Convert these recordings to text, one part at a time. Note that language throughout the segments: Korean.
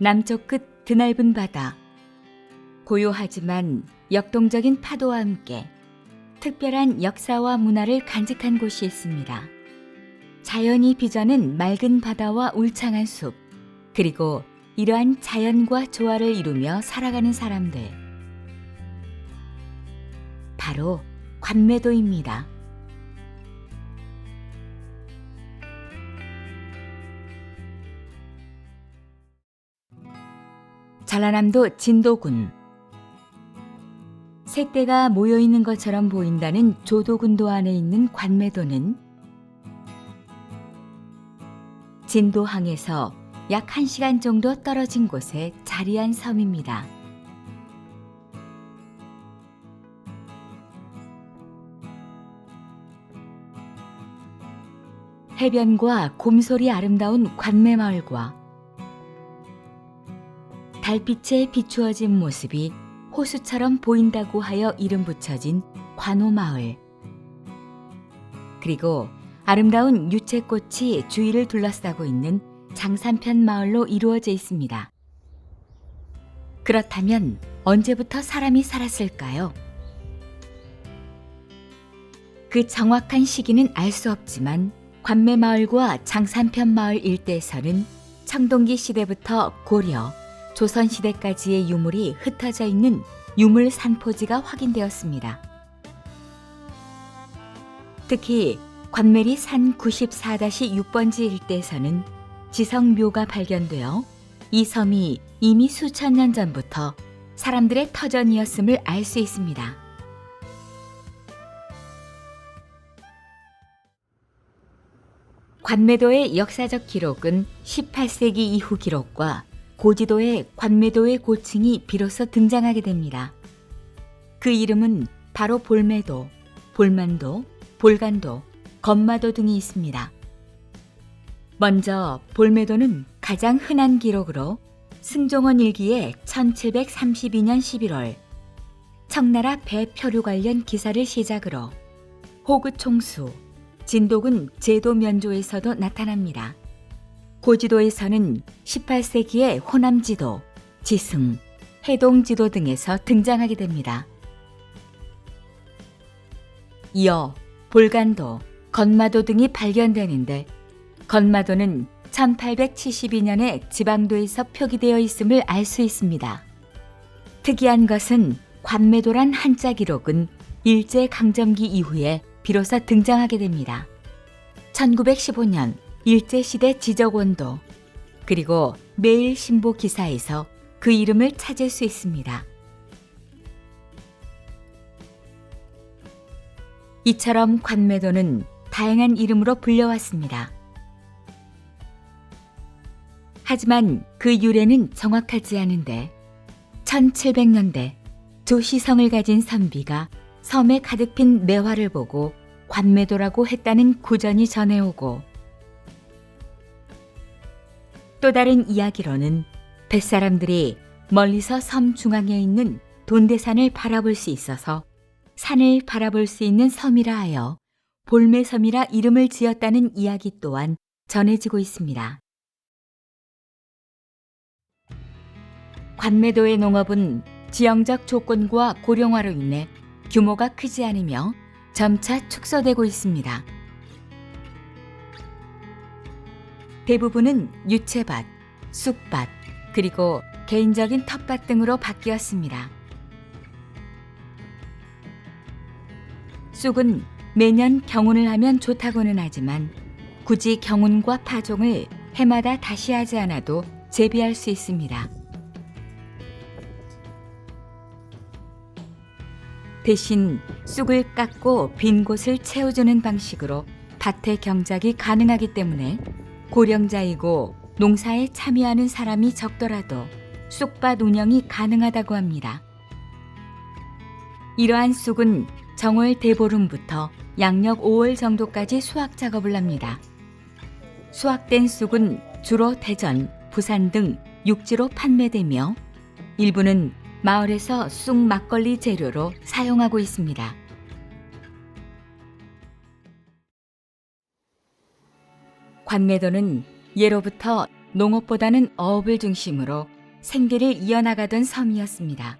남쪽 끝 드넓은 바다. 고요하지만 역동적인 파도와 함께 특별한 역사와 문화를 간직한 곳이 있습니다. 자연이 빚어낸 맑은 바다와 울창한 숲, 그리고 이러한 자연과 조화를 이루며 살아가는 사람들. 바로 관매도입니다. 전라남도 진도군. 새떼가 모여있는 것처럼 보인다는 조도군도 안에 있는 관매도는 진도항에서 약 1시간 정도 떨어진 곳에 자리한 섬입니다. 해변과 곰소리 아름다운 관매마을과 달빛에 비추어진 모습이 호수처럼 보인다고 하여 이름 붙여진 관호마을. 그리고 아름다운 유채꽃이 주위를 둘러싸고 있는 장산편 마을로 이루어져 있습니다. 그렇다면 언제부터 사람이 살았을까요? 그 정확한 시기는 알 수 없지만 관매마을과 장산편 마을 일대에서는 청동기 시대부터 고려, 조선시대까지의 유물이 흩어져 있는 유물 산포지가 확인되었습니다. 특히 관매리 산 94-6번지 일대에서는 지성묘가 발견되어 이 섬이 이미 수천 년 전부터 사람들의 터전이었음을 알 수 있습니다. 관매도의 역사적 기록은 18세기 이후 기록과 고지도의 관매도의 고칭이 비로소 등장하게 됩니다. 그 이름은 바로 볼매도, 볼만도, 볼간도, 건마도 등이 있습니다. 먼저 볼매도는 가장 흔한 기록으로 승종원 일기에 1732년 11월 청나라 배표류 관련 기사를 시작으로 호구총수, 진도군 제도면조에서도 나타납니다. 고지도에서는 18세기의 호남지도, 지승, 해동지도 등에서 등장하게 됩니다. 이어 볼간도, 건마도 등이 발견되는데 건마도는 1872년에 지방도에서 표기되어 있음을 알 수 있습니다. 특이한 것은 관매도란 한자 기록은 일제강점기 이후에 비로소 등장하게 됩니다. 1915년 일제시대 지적원도 그리고 매일신보 기사에서 그 이름을 찾을 수 있습니다. 이처럼 관매도는 다양한 이름으로 불려왔습니다. 하지만 그 유래는 정확하지 않은데 1700년대 조시성을 가진 선비가 섬에 가득 핀 매화를 보고 관매도라고 했다는 구전이 전해오고 또 다른 이야기로는 뱃사람들이 멀리서 섬 중앙에 있는 돈대산을 바라볼 수 있어서 산을 바라볼 수 있는 섬이라 하여 볼매섬이라 이름을 지었다는 이야기 또한 전해지고 있습니다. 관매도의 농업은 지형적 조건과 고령화로 인해 규모가 크지 않으며 점차 축소되고 있습니다. 대부분은 유채밭, 쑥밭, 그리고 개인적인 텃밭 등으로 바뀌었습니다. 쑥은 매년 경운을 하면 좋다고는 하지만 굳이 경운과 파종을 해마다 다시 하지 않아도 재배할 수 있습니다. 대신 쑥을 깎고 빈 곳을 채워주는 방식으로 밭의 경작이 가능하기 때문에 고령자이고 농사에 참여하는 사람이 적더라도 쑥밭 운영이 가능하다고 합니다. 이러한 쑥은 정월 대보름부터 양력 5월 정도까지 수확 작업을 합니다. 수확된 쑥은 주로 대전, 부산 등 육지로 판매되며 일부는 마을에서 쑥 막걸리 재료로 사용하고 있습니다. 관매도는 예로부터 농업보다는 어업을 중심으로 생계를 이어나가던 섬이었습니다.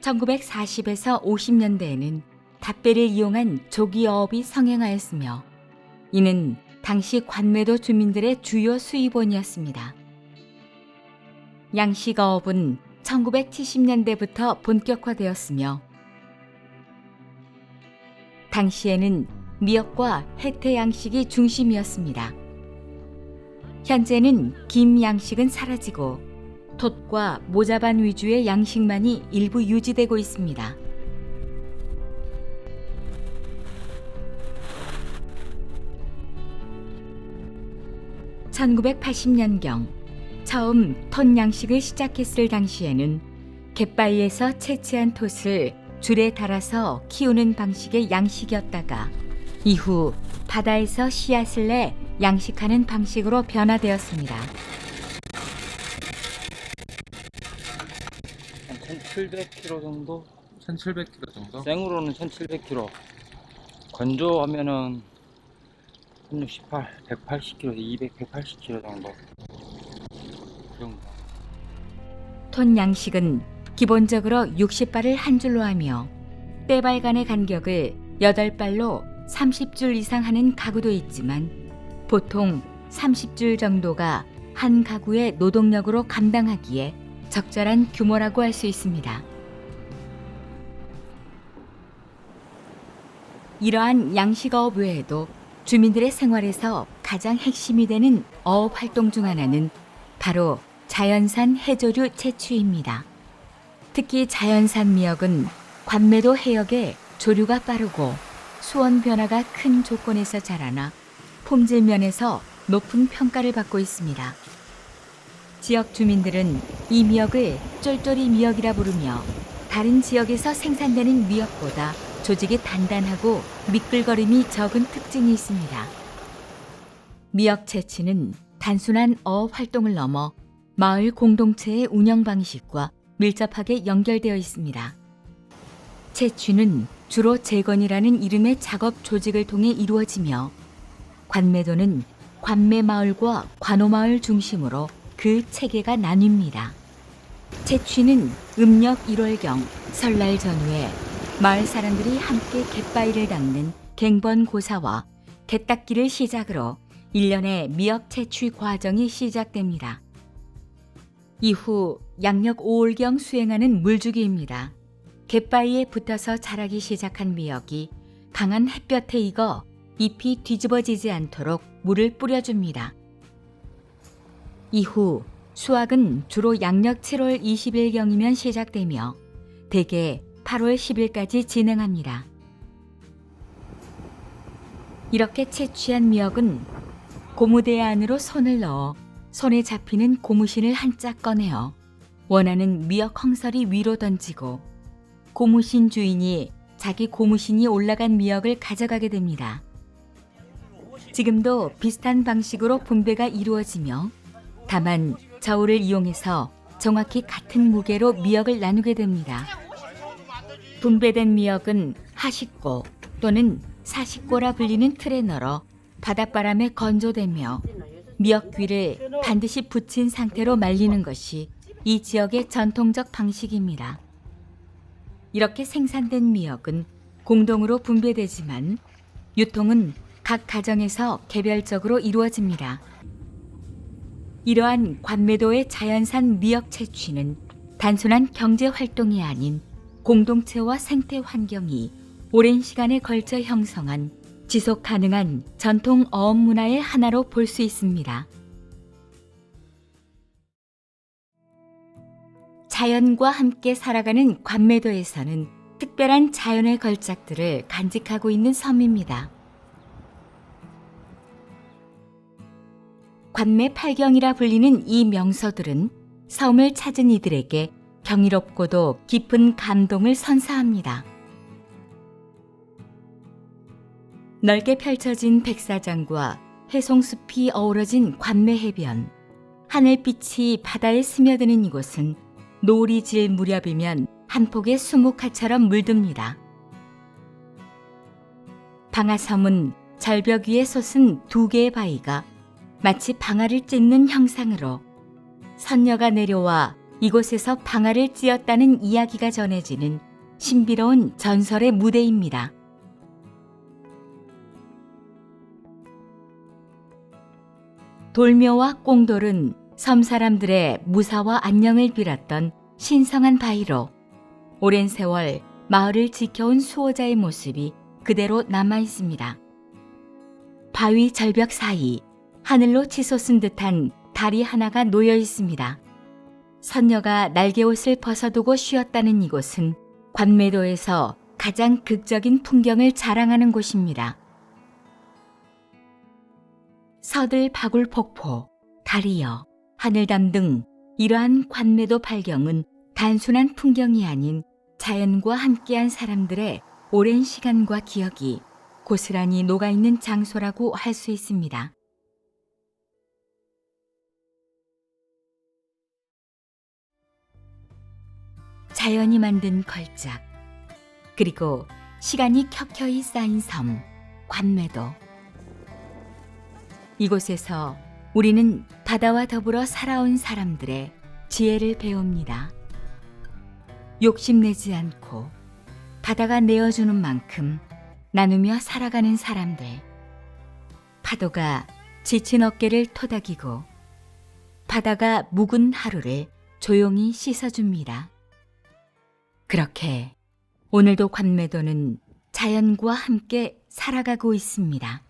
1940에서 50년대에는 닷배를 이용한 조기 어업이 성행하였으며 이는 당시 관매도 주민들의 주요 수입원이었습니다. 양식어업은 1970년대부터 본격화되었으며 당시에는 미역과 해태 양식이 중심이었습니다. 현재는 김 양식은 사라지고 톳과 모자반 위주의 양식만이 일부 유지되고 있습니다. (1980년경) 처음 톳 양식을 시작했을 당시에는 갯바위에서 채취한 톳을 줄에 달아서 키우는 방식의 양식이었다가 이후 바다에서 씨앗을 내 양식하는 방식으로 변화되었습니다. 한 1,700kg 정도? 1,700kg 정도? 생으로는 1,700kg. 건조하면은 168, 180kg, 200, 180kg 정도. 그 정도. 톳 양식은 기본적으로 60발을 한 줄로 하며 떼발 간의 간격을 8발로 30줄 이상 하는 가구도 있지만 보통 30줄 정도가 한 가구의 노동력으로 감당하기에 적절한 규모라고 할 수 있습니다. 이러한 양식어업 외에도 주민들의 생활에서 가장 핵심이 되는 어업 활동 중 하나는 바로 자연산 해조류 채취입니다. 특히 자연산 미역은 관매도 해역에 조류가 빠르고 수온 변화가 큰 조건에서 자라나 품질 면에서 높은 평가를 받고 있습니다. 지역 주민들은 이 미역을 쫄쫄이 미역이라 부르며 다른 지역에서 생산되는 미역보다 조직이 단단하고 미끌거림이 적은 특징이 있습니다. 미역 채취는 단순한 어업 활동을 넘어 마을 공동체의 운영 방식과 밀접하게 연결되어 있습니다. 채취는 주로 재건이라는 이름의 작업 조직을 통해 이루어지며 관매도는 관매마을과 관오마을 중심으로 그 체계가 나뉩니다. 채취는 음력 1월경 설날 전후에 마을 사람들이 함께 갯바위를 닦는 갱번고사와 갯닦기를 시작으로 1년의 미역 채취 과정이 시작됩니다. 이후 양력 5월경 수행하는 물주기입니다. 갯바위에 붙어서 자라기 시작한 미역이 강한 햇볕에 익어 잎이 뒤집어지지 않도록 물을 뿌려줍니다. 이후 수확은 주로 양력 7월 20일경이면 시작되며 대개 8월 10일까지 진행합니다. 이렇게 채취한 미역은 고무대 안으로 손을 넣어 손에 잡히는 고무신을 한 짝 꺼내어 원하는 미역 헝설이 위로 던지고 고무신 주인이 자기 고무신이 올라간 미역을 가져가게 됩니다. 지금도 비슷한 방식으로 분배가 이루어지며 다만 저울을 이용해서 정확히 같은 무게로 미역을 나누게 됩니다. 분배된 미역은 하식고 또는 사식고라 불리는 틀에 널어 바닷바람에 건조되며 미역귀를 반드시 붙인 상태로 말리는 것이 이 지역의 전통적 방식입니다. 이렇게 생산된 미역은 공동으로 분배되지만 유통은 각 가정에서 개별적으로 이루어집니다. 이러한 관매도의 자연산 미역 채취는 단순한 경제 활동이 아닌 공동체와 생태 환경이 오랜 시간에 걸쳐 형성한 지속 가능한 전통 어업 문화의 하나로 볼 수 있습니다. 자연과 함께 살아가는 관매도에서는 특별한 자연의 걸작들을 간직하고 있는 섬입니다. 관매 팔경이라 불리는 이 명소들은 섬을 찾은 이들에게 경이롭고도 깊은 감동을 선사합니다. 넓게 펼쳐진 백사장과 해송숲이 어우러진 관매 해변, 하늘빛이 바다에 스며드는 이곳은 노을이 질 무렵이면 한 폭의 수묵화처럼 물듭니다. 방아섬은 절벽 위에 솟은 두 개의 바위가 마치 방아를 찢는 형상으로 선녀가 내려와 이곳에서 방아를 찧었다는 이야기가 전해지는 신비로운 전설의 무대입니다. 돌묘와 꽁돌은 섬 사람들의 무사와 안녕을 빌었던 신성한 바위로 오랜 세월 마을을 지켜온 수호자의 모습이 그대로 남아 있습니다. 바위 절벽 사이 하늘로 치솟은 듯한 달이 하나가 놓여 있습니다. 선녀가 날개옷을 벗어두고 쉬었다는 이곳은 관매도에서 가장 극적인 풍경을 자랑하는 곳입니다. 서들 바굴폭포, 달이여, 하늘담 등 이러한 관매도 발경은 단순한 풍경이 아닌 자연과 함께한 사람들의 오랜 시간과 기억이 고스란히 녹아있는 장소라고 할 수 있습니다. 자연이 만든 걸작, 그리고 시간이 켜켜이 쌓인 섬, 관매도. 이곳에서 우리는 바다와 더불어 살아온 사람들의 지혜를 배웁니다. 욕심내지 않고 바다가 내어주는 만큼 나누며 살아가는 사람들. 파도가 지친 어깨를 토닥이고 바다가 묵은 하루를 조용히 씻어줍니다. 그렇게 오늘도 관매도는 자연과 함께 살아가고 있습니다.